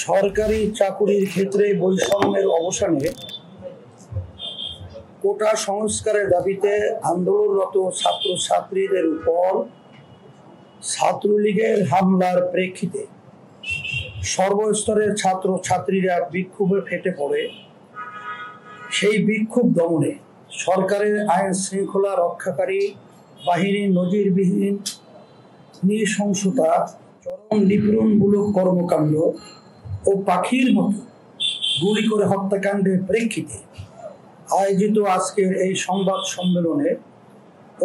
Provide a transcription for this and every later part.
সরকারি চাকুরির ক্ষেত্রে বৈষম্যের অবসানে কোটা সংস্কারের দাবিতে আন্দোলনরত ছাত্রছাত্রীদের উপর ছাত্রলীগের হামলার প্রেক্ষিতে সর্বস্তরের ছাত্রছাত্রীরা বিক্ষোভে ফেটে পড়ে। সেই বিক্ষোভ দমনে সরকারের আইন শৃঙ্খলা রক্ষাকারী বাহিনীর নজিরবিহীন নৃশংসতা, চরম নিপীড়নমূলক কর্মকাণ্ড ও পাখির মতো গুলি করে হত্যাকাণ্ডের প্রেক্ষিতে আয়োজিত আজকের এই সংবাদ সম্মেলনে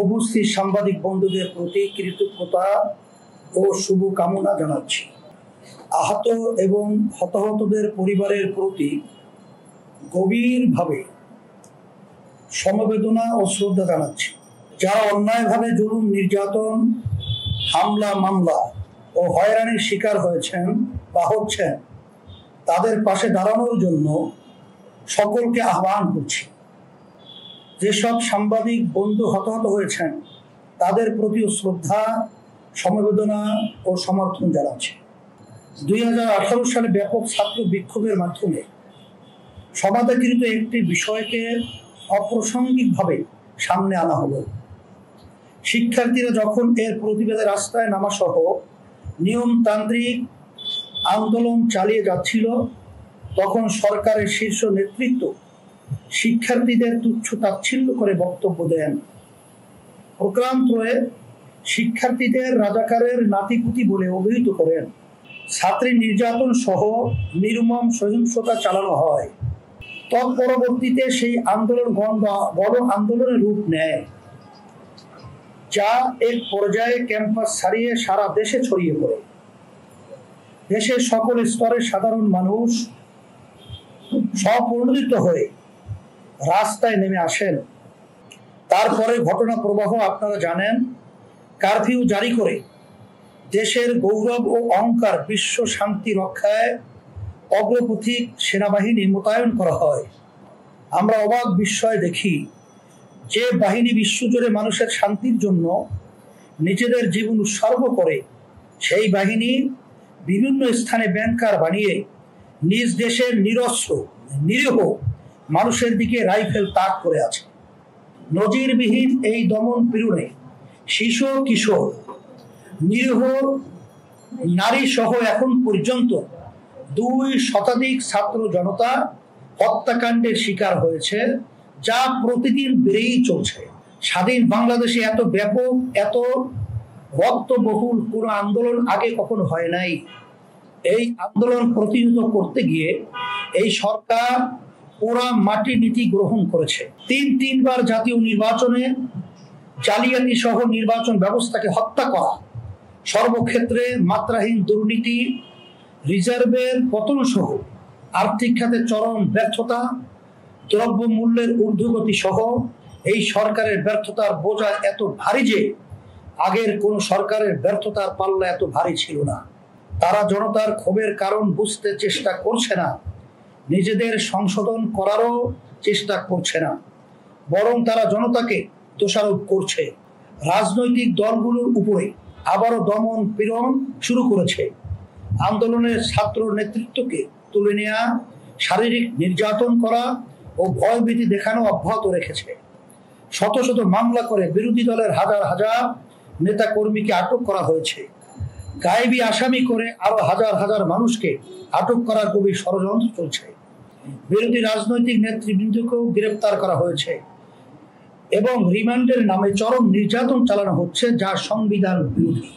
উপস্থিত সাংবাদিক বন্ধুদের প্রতি কৃতজ্ঞতা ও শুভকামনা জানাচ্ছি। আহত এবং হতাহতদের পরিবারের প্রতি গভীরভাবে সমবেদনা ও শ্রদ্ধা জানাচ্ছি। যারা অন্যায়ভাবে জুলুম, নির্যাতন, হামলা, মামলা ও হয়রানির শিকার হয়েছেন বা হচ্ছেন, তাদের পাশে দাঁড়ানোর জন্য সকলকে আহ্বান করছি। যেসব সাংবাদিক বন্ধু হতাহত হয়েছেন তাদের প্রতিও শ্রদ্ধা, সমবেদনা ও সমর্থন জানাচ্ছি। 2018 সালে ব্যাপক ছাত্র বিক্ষোভের মাধ্যমে সমাধাকৃত একটি বিষয়কে অপ্রাসঙ্গিকভাবে সামনে আনা হলো। শিক্ষার্থীরা যখন এর প্রতিবাদে রাস্তায় নামা সহ নিয়মতান্ত্রিক আন্দোলন চালিয়ে যাচ্ছিল, তখন সরকারের শীর্ষ নেতৃত্ব শিক্ষার্থীদের তুচ্ছ তাচ্ছিল্য করে বক্তব্য দেন। প্রকারান্তরে শিক্ষার্থীদের রাজাকারের নাতিপুতি বলে অভিহিত করেন। ছাত্রী নির্যাতন সহ নির্মম সহিংসতা চালানো হয়। তৎপরবর্তীতে সেই আন্দোলন গণ আন্দোলনের রূপ নেয়, যা এক পর্যায়ে ক্যাম্পাস ছাড়িয়ে সারা দেশে ছড়িয়ে পড়ে। দেশের সকল স্তরের সাধারণ মানুষ স্বপ্রণোদিত হয়ে রাস্তায় নেমে আসেন। তারপরে ঘটনা প্রবাহ আপনারা জানেন। কারফিউ জারি করে দেশের গৌরব ও অহংকার, বিশ্ব শান্তি রক্ষায় অগ্রপথিক সেনাবাহিনী মোতায়েন করা হয়। আমরা অবাক বিস্ময় দেখি যে বাহিনী বিশ্বজুড়ে মানুষের শান্তির জন্য নিজেদের জীবন উৎসর্গ করে, সেই বাহিনী বিভিন্ন স্থানে ব্যাংকার বানিয়ে নিজ দেশের নিরস্ত্র নিরীহ মানুষের দিকে রাইফেল তাক করে আছে। নজিরবিহীন এই দমন পীড়নে শিশু, কিশোর, নিরীহ নারী সহ এখন পর্যন্ত 2 শতাধিক ছাত্র জনতা হত্যাকাণ্ডের শিকার হয়েছে, যা প্রতিদিন বেড়েই চলছে। স্বাধীন বাংলাদেশে এত ব্যাপক, এত রক্তবহুল কোনো আন্দোলন আগে কখনো হয় নাই। এই আন্দোলন প্রতিহত করতে গিয়ে এই সরকার পোড়া মাটি নীতি গ্রহণ করেছে। 3 বার জাতীয় নির্বাচনে জালিয়াতি সহ নির্বাচন ব্যবস্থাকে হত্যা করা, সর্বক্ষেত্রে মাত্রাহীন দুর্নীতি, রিজার্ভের পতন সহ আর্থিক খাতে চরম ব্যর্থতা, দ্রব্য মূল্যের ঊর্ধ্বগতি সহ এই সরকারের ব্যর্থতার বোঝা এত ভারী যে আগের কোন সরকারের ব্যর্থতার পাল্লা এত ভারী ছিল না। তারা জনতার ক্ষোভের কারণ বুঝতে চেষ্টা করছে না, নিজেদের সংশোধন করারও চেষ্টা করছে না, বরং তারা জনতাকে দোষারোপ করছে। রাজনৈতিক দলগুলোর উপরে আবারও দমন পীড়ন শুরু করেছে। আন্দোলনের ছাত্র নেতৃত্বকে তুলে নেওয়া, শারীরিক নির্যাতন করা ও ভয়ভীতি দেখানো অব্যাহত রেখেছে। শত শত মামলা করে বিরোধী দলের হাজার হাজার নেতা কর্মীকে আটক করা হয়েছে। গায়েবী আসামি করে আরো হাজার হাজার মানুষকে আটক করার গভীর ষড়যন্ত্র চলছে। বিরোধী রাজনৈতিক নেতৃবৃন্দকেও গ্রেপ্তার করা হয়েছে এবং রিমান্ডের নামে চরম নির্যাতন চালানো হচ্ছে, যা সংবিধান বিরোধী।